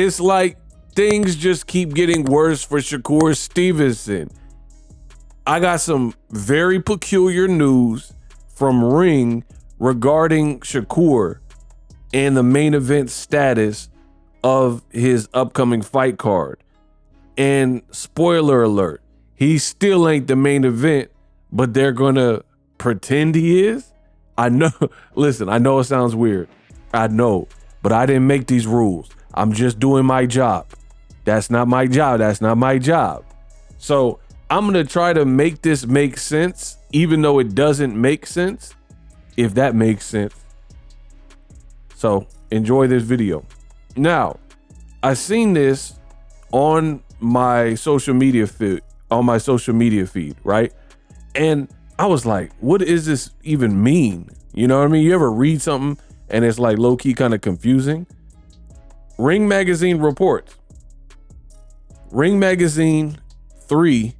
It's like things just keep getting worse for Shakur Stevenson. I got some very peculiar news from Ring regarding Shakur and the main event status of his upcoming fight card. And spoiler alert, he still ain't the main event, but they're gonna pretend he is. I know, listen, I know it sounds weird. I know, but I didn't make these rules. I'm just doing my job. That's not my job. That's not my job. So I'm gonna try to make this make sense, even though it doesn't make sense, if that makes sense. So enjoy this video. Now, I seen this on my social media feed, right? And I was like, what does this even mean? You know what I mean? You ever read something and it's like low-key kind of confusing? Ring Magazine reports. Ring Magazine 3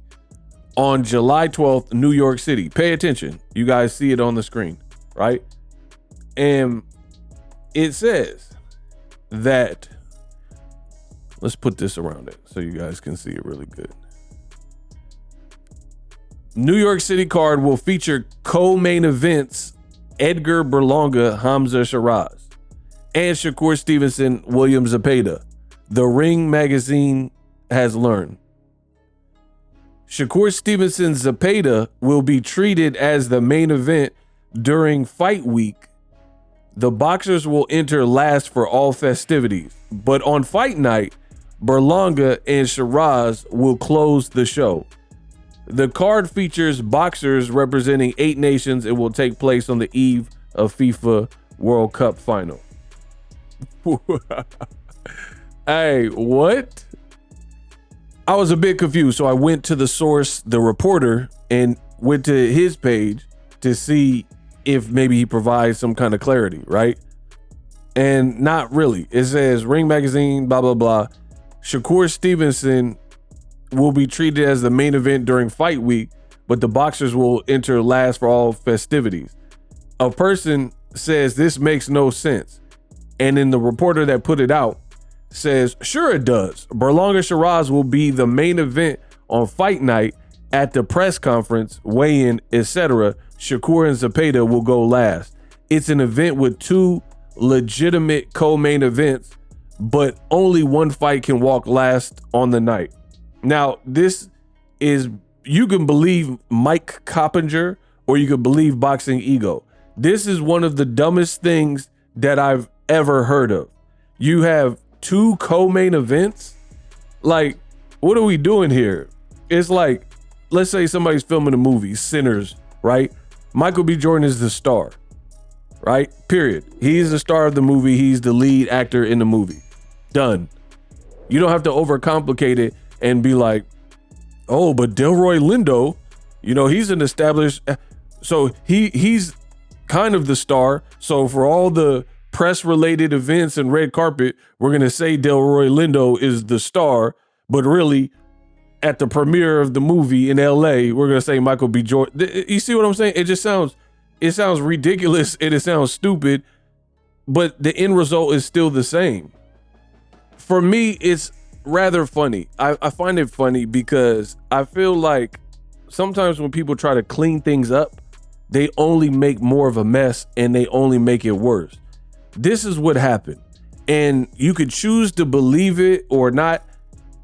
on July 12th, New York City. Pay attention. You guys see it on the screen, right? And it says that, let's put this around it so you guys can see it really good. New York City card will feature co-main events Edgar Berlanga, Hamza Shiraz, and Shakur Stevenson, William Zepeda. The Ring Magazine has learned. Shakur Stevenson Zepeda will be treated as the main event during fight week. The boxers will enter last for all festivities, but on fight night, Berlanga and Shiraz will close the show. The card features boxers representing 8 nations and will take place on the eve of FIFA World Cup final. Hey, what? I was a bit confused, so I went to the source, the reporter, and went to his page to see if maybe he provides some kind of clarity, right? And not really. It says Ring Magazine, blah, blah, blah. Shakur Stevenson will be treated as the main event during fight week, but the boxers will enter last for all festivities. A person says this makes no sense. And then the reporter that put it out says, sure it does. Berlanga Shiraz will be the main event on fight night at the press conference, weigh-in, etc. Shakur and Zepeda will go last. It's an event with 2 legitimate co-main events, but only one fight can walk last on the night. Now, this is, you can believe Mike Coppinger or you can believe Boxing Ego. This is one of the dumbest things that I've ever heard of. You have 2 co-main events? Like, what are we doing here? It's like, let's say somebody's filming a movie, Sinners, right? Michael B. Jordan is the star, right? Period. He's the star of the movie. He's the lead actor in the movie. Done. You don't have to overcomplicate it and be like, oh, but Delroy Lindo, you know, he's an established, so he's kind of the star. So for all the press related events and red carpet, we're going to say Delroy Lindo is the star, but really at the premiere of the movie in LA, we're going to say Michael B. Jordan. You see what I'm saying? It sounds ridiculous and it sounds stupid, but the end result is still the same. For me, it's rather funny. I find it funny because I feel like sometimes when people try to clean things up, they only make more of a mess and they only make it worse. This is what happened. And you could choose to believe it or not.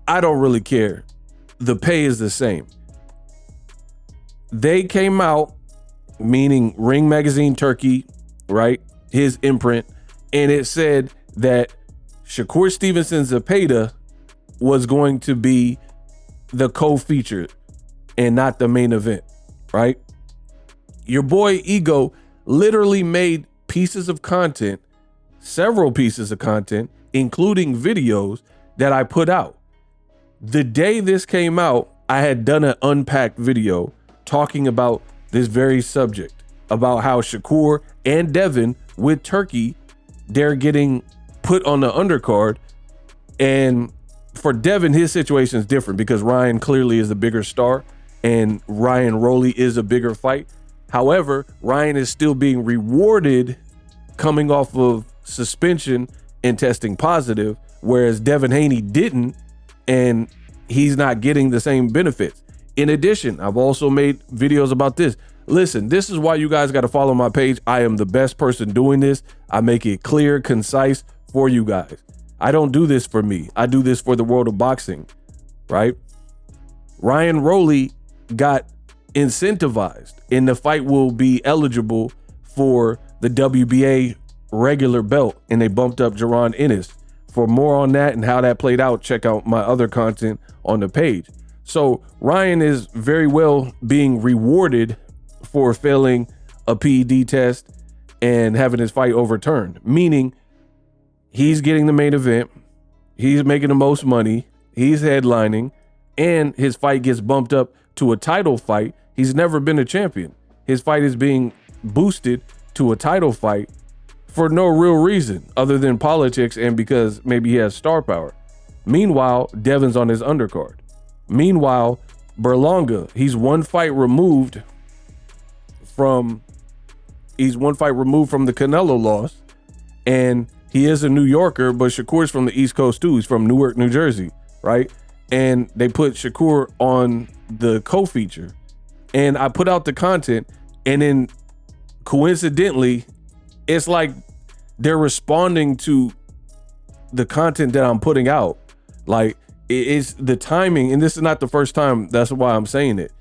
I don't really care. The pay is the same. They came out, meaning Ring Magazine Turkey, right? His imprint. And it said that Shakur Stevenson Zepeda was going to be the co-feature and not the main event, right? Your boy Ego literally made pieces of content, several pieces of content, including videos that I put out. The day this came out, I had done an unpacked video talking about this very subject, about how Shakur and Devin with Turkey, they're getting put on the undercard. And for Devin, his situation is different because Ryan clearly is the bigger star and Ryan Roley is a bigger fight. However, Ryan is still being rewarded coming off of suspension and testing positive, whereas Devin Haney didn't, and he's not getting the same benefits. In addition, I've also made videos about this. Listen, this is why you guys got to follow my page. I am the best person doing this. I make it clear, concise for you guys. I don't do this for me. I do this for the world of boxing, right? Ryan Roley got incentivized, and the fight will be eligible for the WBA regular belt, and they bumped up Jaron Ennis. For more on that and how that played out, check out my other content on the page. So Ryan is very well being rewarded for failing a PED test and having his fight overturned, meaning he's getting the main event, he's making the most money, he's headlining, and his fight gets bumped up to a title fight. He's never been a champion. His fight is being boosted to a title fight for no real reason other than politics and because maybe he has star power. Meanwhile, Devin's on his undercard. Meanwhile, Berlanga, he's one fight removed from the Canelo loss, and he is a New Yorker, but Shakur's from the East Coast too. He's from Newark, New Jersey, right? And they put Shakur on the co-feature, and I put out the content, and then coincidentally, it's like they're responding to the content that I'm putting out. Like, it's the timing, and this is not the first time, that's why I'm saying it.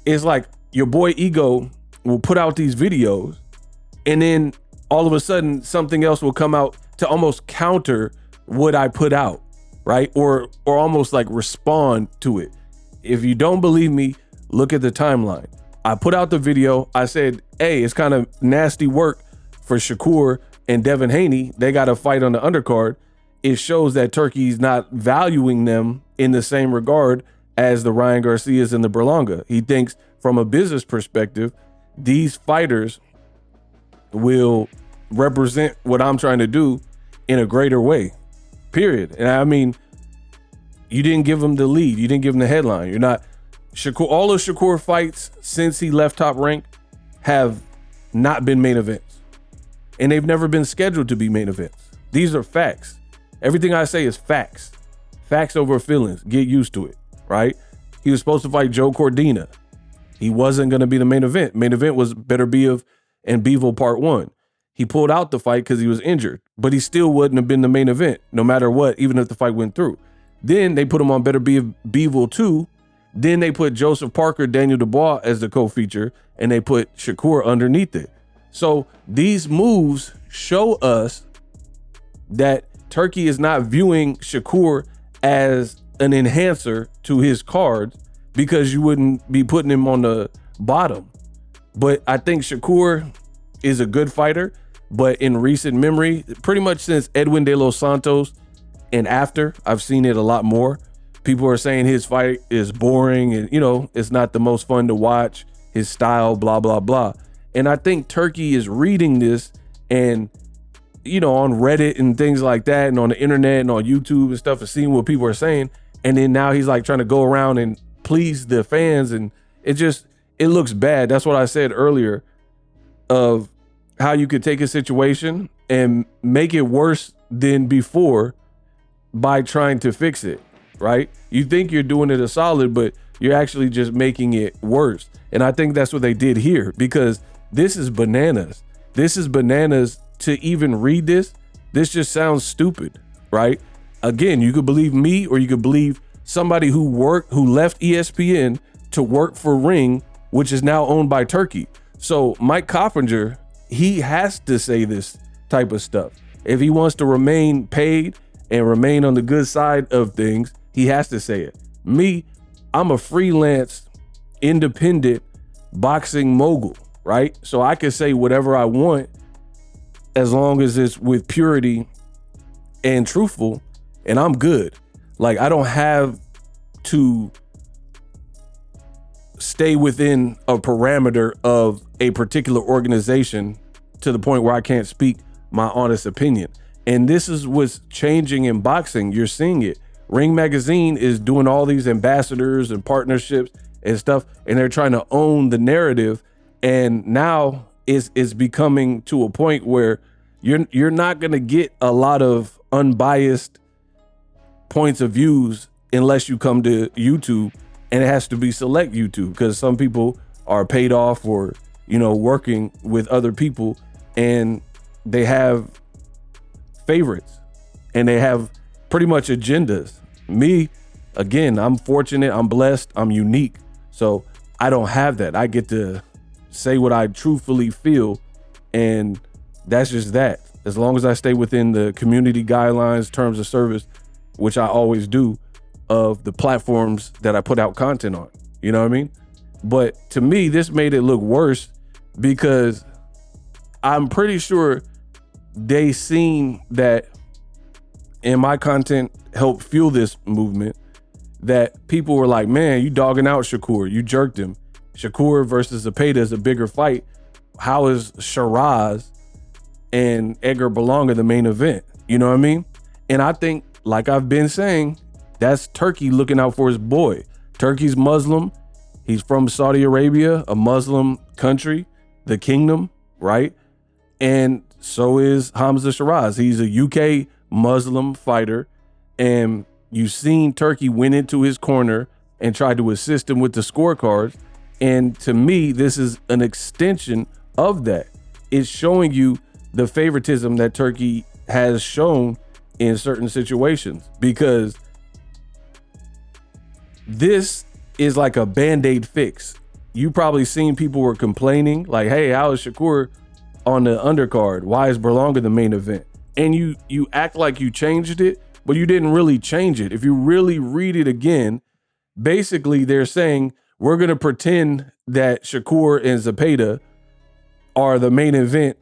It's like your boy Ego will put out these videos, and then all of a sudden something else will come out to almost counter what I put out, right? Or almost like respond to it. If you don't believe me, look at the timeline. I put out the video. I said, hey, it's kind of nasty work for Shakur and Devin Haney. They got to fight on the undercard. It shows that Turkey's not valuing them in the same regard as the Ryan Garcias and the Berlanga. He thinks from a business perspective, these fighters will represent what I'm trying to do in a greater way, period. And I mean, you didn't give him the lead. You didn't give him the headline. You're not Shakur. All of Shakur fights since he left Top Rank have not been main events, and they've never been scheduled to be main events. These are facts. Everything I say is facts. Facts over feelings. Get used to it, right? He was supposed to fight Joe Cordina. He wasn't going to be the main event. Main event was Beterbiev and Bivol Part 1. He pulled out the fight because he was injured, but he still wouldn't have been the main event no matter what, even if the fight went through. Then they put him on Beterbiev Bivol 2. Then they put Joseph Parker, Daniel Dubois as the co-feature, and they put Shakur underneath it. So these moves show us that Turkey is not viewing Shakur as an enhancer to his cards, because you wouldn't be putting him on the bottom. But I think Shakur is a good fighter, but in recent memory, pretty much since Edwin De Los Santos and after, I've seen it a lot more. People are saying his fight is boring and, it's not the most fun to watch, his style, blah, blah, blah. And I think Turkey is reading this and, on Reddit and things like that, and on the internet and on YouTube and stuff, and seeing what people are saying. And then now he's like trying to go around and please the fans, and it looks bad. That's what I said earlier, of how you could take a situation and make it worse than before by trying to fix it, right? You think you're doing it a solid, but you're actually just making it worse. And I think that's what they did here, because this is bananas. This is bananas to even read this. This just sounds stupid, right? Again, you could believe me, or you could believe somebody who left ESPN to work for Ring, which is now owned by Turkey. So Mike Coppinger, he has to say this type of stuff. If he wants to remain paid and remain on the good side of things, he has to say it. Me, I'm a freelance, independent boxing mogul, right? So I can say whatever I want as long as it's with purity and truthful, and I'm good. Like, I don't have to stay within a parameter of a particular organization to the point where I can't speak my honest opinion. And this is what's changing in boxing. You're seeing it. Ring Magazine is doing all these ambassadors and partnerships and stuff, and they're trying to own the narrative. And now it's becoming to a point where you're not going to get a lot of unbiased points of views unless you come to YouTube, and it has to be select YouTube because some people are paid off or, working with other people and they have favorites and they have pretty much agendas. Me, again, I'm fortunate, I'm blessed, I'm unique. So I don't have that. I get to say what I truthfully feel, and that's just that. As long as I stay within the community guidelines, terms of service, which I always do, of the platforms that I put out content on. You know what I mean? But to me, this made it look worse because I'm pretty sure they seen that, and my content helped fuel this movement, that people were like, man, you dogging out Shakur, you jerked him. Shakur versus Zepeda is a bigger fight. How is Shiraz and Edgar Berlanga the main event? You know what I mean? And I think, like I've been saying, that's Turkey looking out for his boy. Turkey's Muslim. He's from Saudi Arabia, a Muslim country, the kingdom, right? And so is Hamza Shiraz. He's a UK Muslim fighter. And you've seen Turkey went into his corner and tried to assist him with the scorecards. And to me, this is an extension of that. It's showing you the favoritism that Turkey has shown in certain situations, because this is like a Band-Aid fix. You probably seen people were complaining like, hey, how is Shakur on the undercard? Why is Berlanga the main event? And you act like you changed it, but you didn't really change it. If you really read it again, basically they're saying we're going to pretend that Shakur and Zepeda are the main event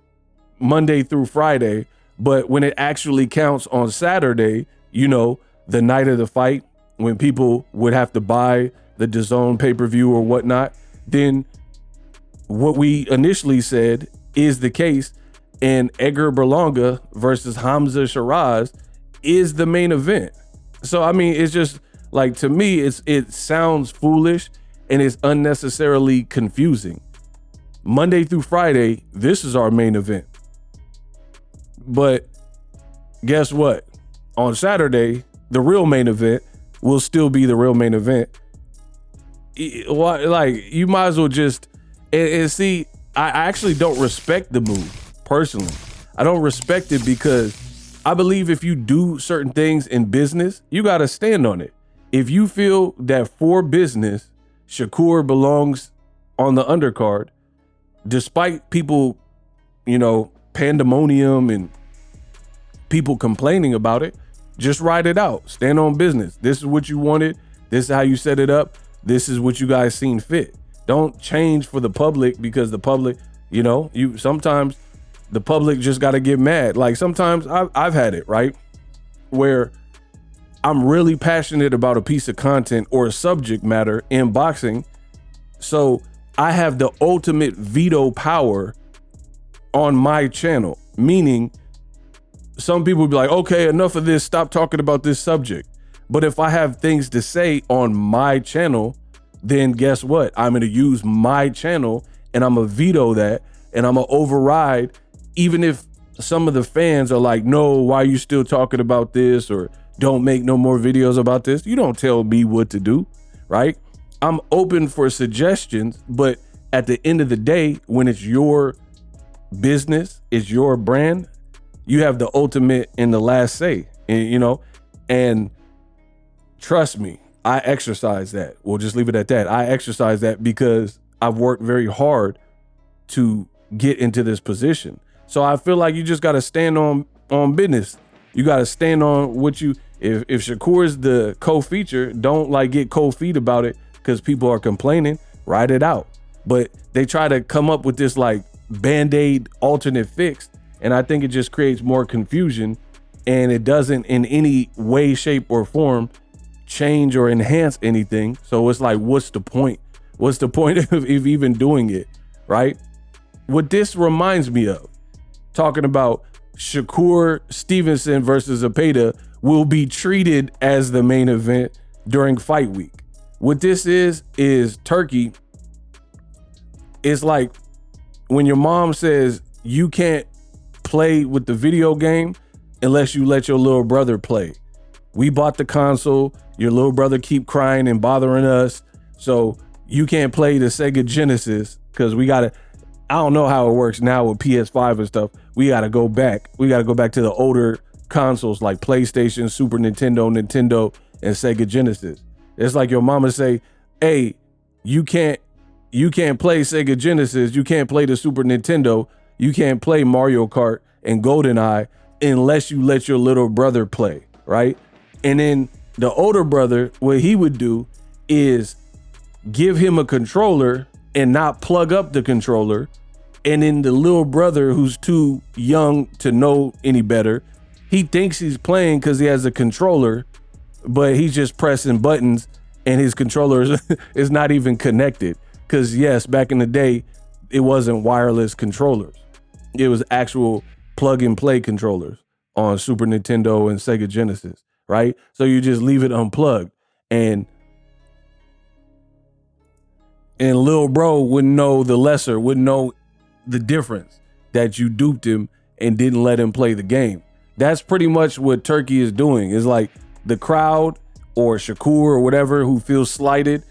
Monday through Friday, but when it actually counts on Saturday, the night of the fight, when people would have to buy the DAZN pay-per-view or whatnot, then what we initially said is the case, and Edgar Berlanga versus Hamza Shiraz is the main event. So, I mean, it's just like, to me, it sounds foolish and it's unnecessarily confusing. Monday through Friday, this is our main event. But guess what? On Saturday, the real main event will still be the real main event. Like, you might as well just, and see, I actually don't respect the move, personally. I don't respect it because I believe if you do certain things in business, you got to stand on it. If you feel that for business, Shakur belongs on the undercard, despite people, pandemonium and people complaining about it, just write it out. Stand on business. This is what you wanted. This is how you set it up. This is what you guys seen fit. Don't change for the public, because the public, you sometimes the public just got to get mad. Like, sometimes I've had it, right, where I'm really passionate about a piece of content or a subject matter in boxing. So I have the ultimate veto power on my channel, meaning some people will be like, okay, enough of this. Stop talking about this subject. But if I have things to say on my channel, then guess what? I'm going to use my channel and I'm going to veto that, and I'm going to override, even if some of the fans are like, no, why are you still talking about this? Or don't make no more videos about this. You don't tell me what to do, right? I'm open for suggestions, but at the end of the day, when it's your business, it's your brand, you have the ultimate and the last say, and trust me, I exercise that. We'll just leave it at that. I exercise that because I've worked very hard to get into this position. So I feel like you just got to stand on business. You got to stand on what you, if Shakur is the co-feature, don't get cold feet about it because people are complaining, write it out. But they try to come up with this Band-Aid alternate fix. And I think it just creates more confusion, and it doesn't in any way, shape, or form change or enhance anything. So it's like, what's the point? What's the point of even doing it, right? What this reminds me of, talking about Shakur Stevenson versus Zepeda will be treated as the main event during fight week. What this is Turkey. It's like when your mom says you can't play with the video game unless you let your little brother play. We bought the console. Your little brother keep crying and bothering us. So you can't play the Sega Genesis because I don't know how it works now with PS5 and stuff. We got to go back. We got to go back to the older consoles like PlayStation, Super Nintendo, and Sega Genesis. It's like your mama say, hey, you can't play Sega Genesis. You can't play the Super Nintendo. You can't play Mario Kart and GoldenEye unless you let your little brother play, right? And then the older brother, what he would do is give him a controller and not plug up the controller. And then the little brother, who's too young to know any better, he thinks he's playing because he has a controller, but he's just pressing buttons and his controller is not even connected. Because yes, back in the day, it wasn't wireless controllers. It was actual plug and play controllers on Super Nintendo and Sega Genesis, right? So you just leave it unplugged, and little bro wouldn't know the difference that you duped him and didn't let him play the game. That's pretty much what Turkey is doing. Is like the crowd or Shakur or whatever who feels slighted.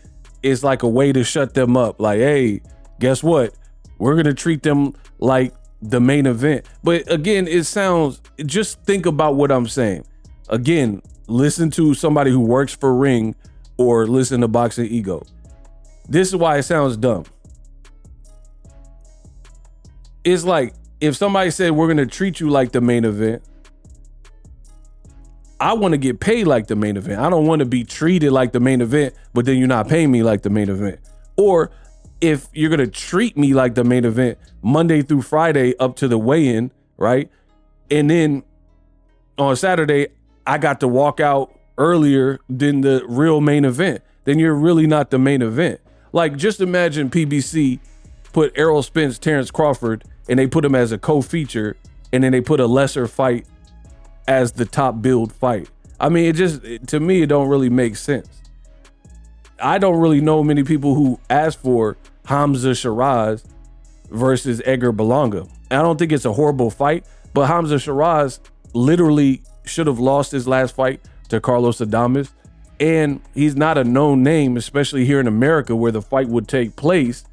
It's like a way to shut them up. Like, hey, guess what? We're going to treat them like the main event. But again, just think about what I'm saying. Again, listen to somebody who works for Ring or listen to Boxing Ego. This is why it sounds dumb. It's like if somebody said we're going to treat you like the main event, I want to get paid like the main event. I don't want to be treated like the main event, but then you're not paying me like the main event. Or if you're going to treat me like the main event Monday through Friday up to the weigh-in, right? And then on Saturday, I got to walk out earlier than the real main event. Then you're really not the main event. Like, just imagine PBC put Errol Spence, Terrence Crawford, and they put him as a co-feature, and then they put a lesser fight as the top build fight. I mean, to me, it don't really make sense. I don't really know many people who asked for Hamza Shiraz versus Edgar Berlanga. I don't think it's a horrible fight, but Hamza Shiraz literally should have lost his last fight to Carlos Adames. And he's not a known name, especially here in America where the fight would take place.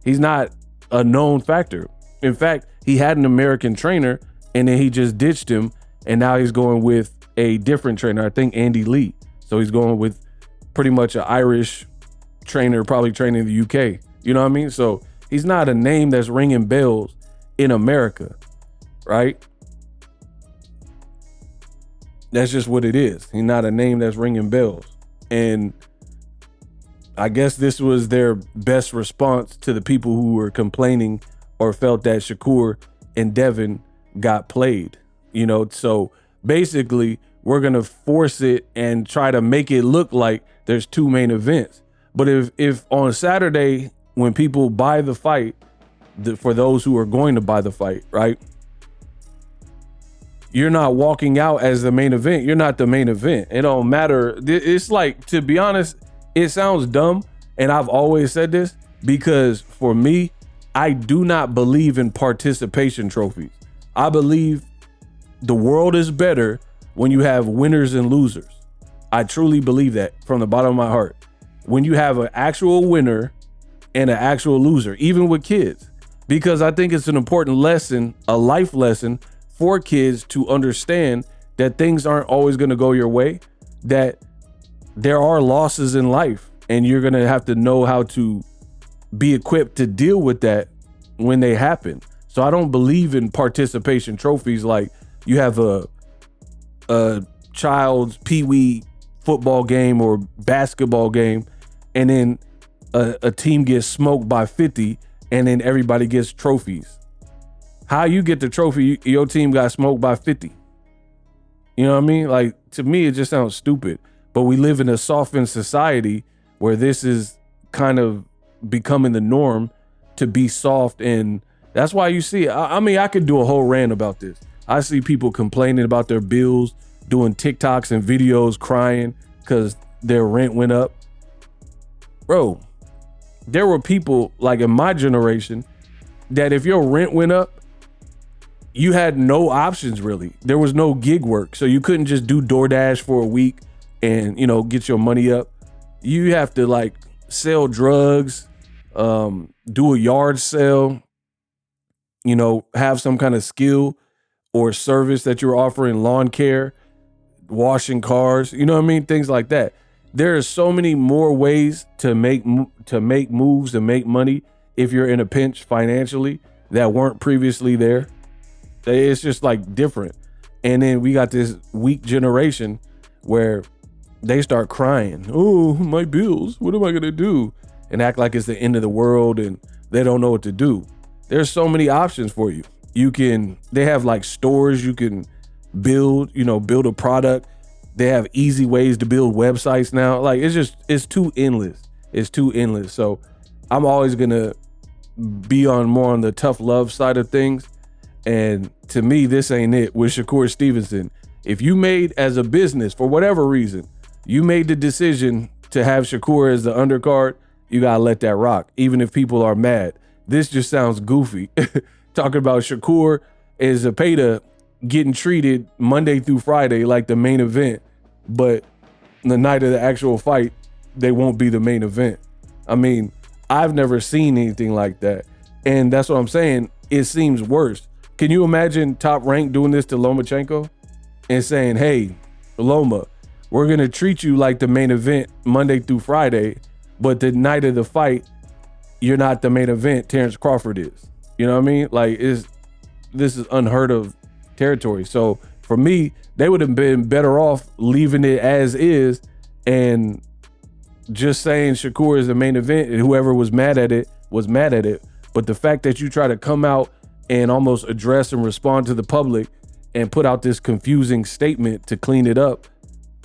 He's not a known factor. In fact, he had an American trainer and then he just ditched him. And now he's going with a different trainer, I think Andy Lee. So he's going with pretty much an Irish trainer, probably training in the UK. You know what I mean? So he's not a name that's ringing bells in America, right? That's just what it is. He's not a name that's ringing bells. And I guess this was their best response to the people who were complaining or felt that Shakur and Devin got played. You know, so basically we're going to force it and try to make it look like there's two main events. But if on Saturday, when people buy the fight, for those who are going to buy the fight, right? You're not walking out as the main event. You're not the main event. It don't matter. It's like, to be honest, it sounds dumb. And I've always said this because for me, I do not believe in participation trophies. I believe the world is better when you have winners and losers. I truly believe that from the bottom of my heart. When you have an actual winner and an actual loser, even with kids, because I think it's an important lesson, a life lesson for kids to understand that things aren't always going to go your way, that there are losses in life and you're going to have to know how to be equipped to deal with that when they happen. So I don't believe in participation trophies like you have a child's peewee football game or basketball game, and then a team gets smoked by 50, and then everybody gets trophies. How you get the trophy? Your team got smoked by 50. You know what I mean? Like, to me, it just sounds stupid. But we live in a softened society where this is kind of becoming the norm to be soft, and that's why you see it. I mean, I could do a whole rant about this. I see people complaining about their bills, doing TikToks and videos crying because their rent went up. Bro, there were people like in my generation that if your rent went up, you had no options really. There was no gig work. So you couldn't just do DoorDash for a week and, get your money up. You have to like sell drugs, do a yard sale, have some kind of skill or service that you're offering, lawn care, washing cars, things like that. There are so many more ways to make moves and make money if you're in a pinch financially that weren't previously there. It's just like different. And then we got this weak generation where they start crying. Oh, my bills. What am I going to do? And act like it's the end of the world and they don't know what to do. There's so many options for you. They have like stores you can build a product. They have easy ways to build websites now. Like it's too endless. It's too endless. So I'm always going to be more on the tough love side of things. And to me, this ain't it with Shakur Stevenson. If you made as a business, for whatever reason, you made the decision to have Shakur as the undercard, you got to let that rock, even if people are mad. This just sounds goofy. Talking about Shakur as Zepeda getting treated Monday through Friday like the main event, but the night of the actual fight, they won't be the main event. I mean, I've never seen anything like that. And that's what I'm saying. It seems worse. Can you imagine Top Rank doing this to Lomachenko and saying, hey, Loma, we're going to treat you like the main event Monday through Friday, but the night of the fight, you're not the main event. Terrence Crawford is. You know what I mean? Like, this is unheard of territory. So for me, they would have been better off leaving it as is and just saying Shakur is the main event, and whoever was mad at it was mad at it. But the fact that you try to come out and almost address and respond to the public and put out this confusing statement to clean it up,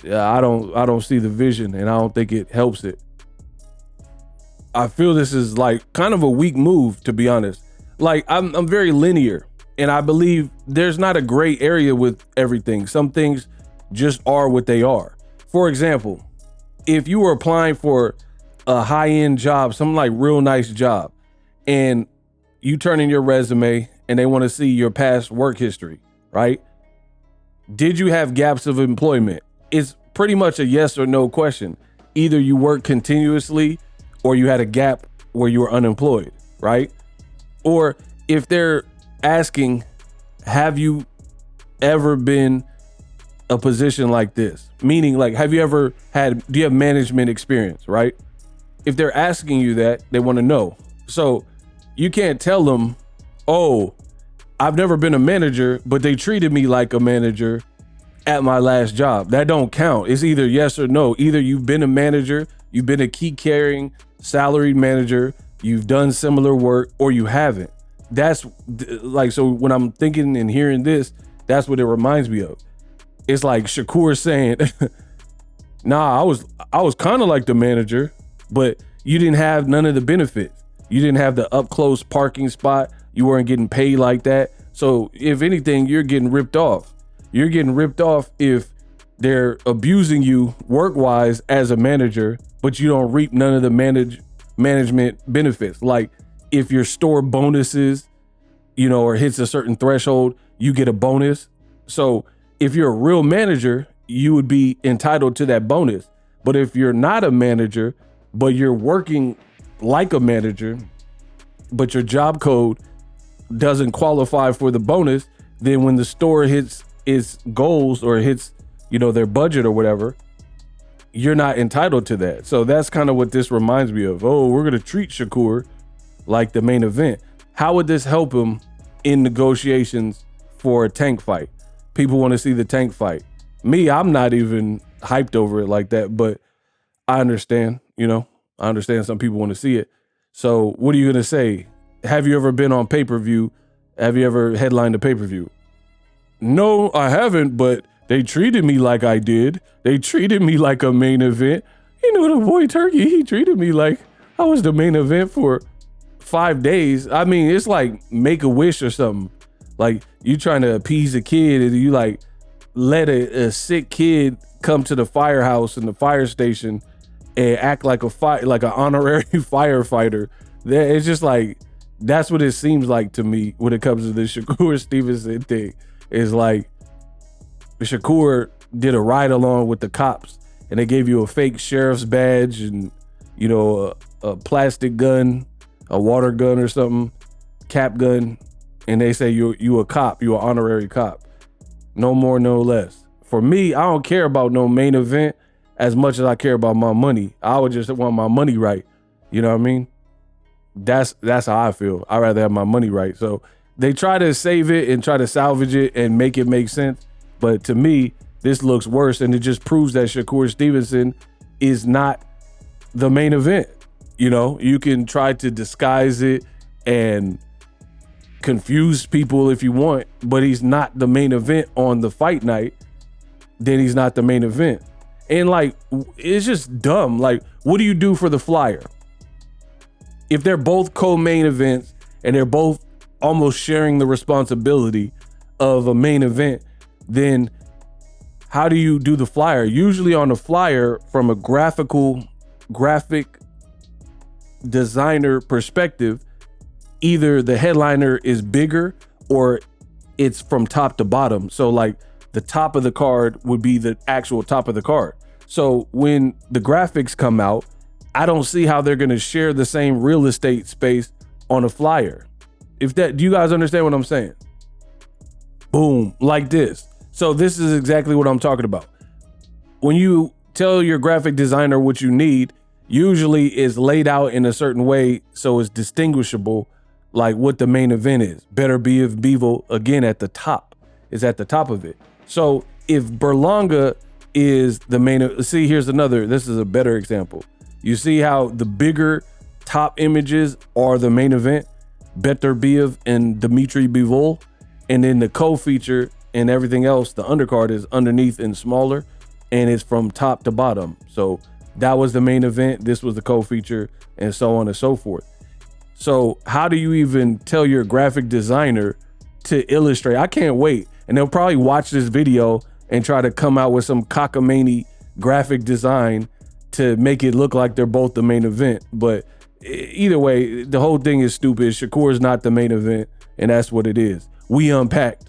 I don't see the vision, and I don't think it helps it. I feel this is like kind of a weak move, to be honest. Like I'm very linear, and I believe there's not a gray area with everything. Some things just are what they are. For example, if you were applying for a high-end job, some like real nice job, and you turn in your resume and they want to see your past work history, right? Did you have gaps of employment? It's pretty much a yes or no question. Either you work continuously or you had a gap where you were unemployed, right? Or if they're asking, have you ever been a position like this? Meaning like, do you have management experience, right? If they're asking you that, they want to know. So you can't tell them, oh, I've never been a manager, but they treated me like a manager at my last job. That don't count. It's either yes or no. Either you've been a manager, you've been a key carrying salaried manager, you've done similar work, or you haven't. That's like, so when I'm thinking and hearing this, that's what it reminds me of. It's like Shakur saying, nah, I was kind of like the manager, but you didn't have none of the benefits. You didn't have the up close parking spot. You weren't getting paid like that. So if anything, you're getting ripped off. You're getting ripped off if they're abusing you work-wise as a manager, but you don't reap none of the management benefits. Like if your store bonuses, or hits a certain threshold, you get a bonus. So if you're a real manager, you would be entitled to that bonus. But if you're not a manager, but you're working like a manager, but your job code doesn't qualify for the bonus, then when the store hits its goals or hits, their budget or whatever, you're not entitled to that. So that's kind of what this reminds me of. Oh, we're going to treat Shakur like the main event. How would this help him in negotiations for a Tank fight? People want to see the Tank fight. Me, I'm not even hyped over it like that, but I understand, I understand some people want to see it. So what are you going to say? Have you ever been on pay-per-view? Have you ever headlined a pay-per-view? No, I haven't, but they treated me like I did. They treated me like a main event. The boy Turkey, he treated me like I was the main event for 5 days. I mean, it's like Make-A-Wish or something. Like you trying to appease a kid and you like let a sick kid come to the firehouse and the fire station and act like an honorary firefighter. It's just like, That's what it seems like to me when it comes to the Shakur Stevenson thing. Is like Shakur did a ride along with the cops, and they gave you a fake sheriff's badge and, you know, a plastic gun, a water gun or something, cap gun, and they say you a cop, you an honorary cop. No more, no less. For me, I don't care about no main event as much as I care about my money. I would just want my money right. You know what I mean? That's how I feel. I'd rather have my money right. So they try to save it and try to salvage it and make it make sense. But to me, this looks worse, and it just proves that Shakur Stevenson is not the main event. You know, you can try to disguise it and confuse people if you want, but he's not the main event on the fight night. Then he's not the main event. And like, it's just dumb. Like, what do you do for the flyer? If they're both co-main events and they're both almost sharing the responsibility of a main event, then how do you do the flyer? Usually on a flyer, from a graphic designer perspective, either the headliner is bigger or it's from top to bottom. So like the top of the card would be the actual top of the card. So when the graphics come out, I don't see how they're going to share the same real estate space on a flyer. Do you guys understand what I'm saying? Boom, like this. So this is exactly what I'm talking about. When you tell your graphic designer what you need, usually it's laid out in a certain way so it's distinguishable, like what the main event is. Better be if Bevo, again, at the top, is at the top of it. So if Berlanga is the main, see, here's another, this is a better example. You see how the bigger top images are the main event, Better Biev and Dmitry Bivol, and then the co-feature and everything else, the undercard is underneath and smaller, and it's from top to bottom. So that was the main event, this was the co-feature, and so on and so forth. So how do you even tell your graphic designer to illustrate? I can't wait. And they'll probably watch this video and try to come out with some cockamamie graphic design to make it look like they're both the main event. But either way, the whole thing is stupid. Shakur is not the main event, and that's what it is. We unpacked.